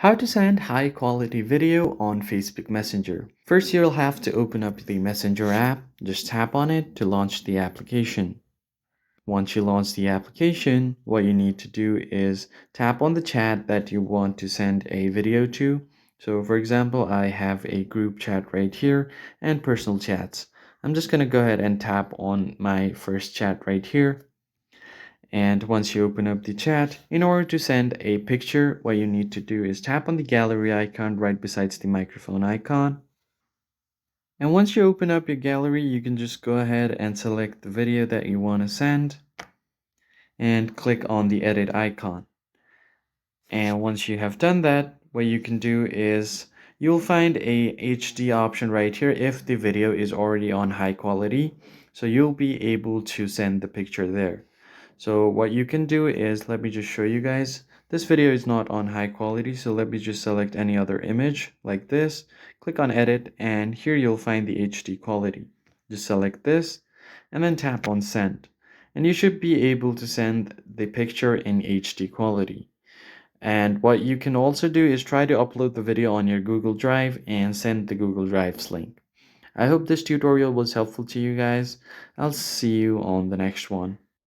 How to send high quality video on Facebook Messenger. First, you'll have to open up the Messenger app. Just tap on it to launch the application. Once you launch the application, what you need to do is tap on the chat that you want to send a video to. So for example, I have a group chat right here and personal chats. I'm just going to go ahead and tap on my first chat right here. And once you open up the chat, in order to send a picture, what you need to do is tap on the gallery icon right besides the microphone icon. And once you open up your gallery, you can just go ahead and select the video that you want to send and click on the edit icon. And once you have done that, what you can do is you'll find a HD option right here if the video is already on high quality. So you'll be able to send the picture there. So what you can do is, let me just show you guys. This video is not on high quality, so let me just select any other image like this. Click on edit, and here you'll find the HD quality. Just select this and then tap on send. And you should be able to send the picture in HD quality. And what you can also do is try to upload the video on your Google Drive and send the Google Drive's link. I hope this tutorial was helpful to you guys. I'll see you on the next one.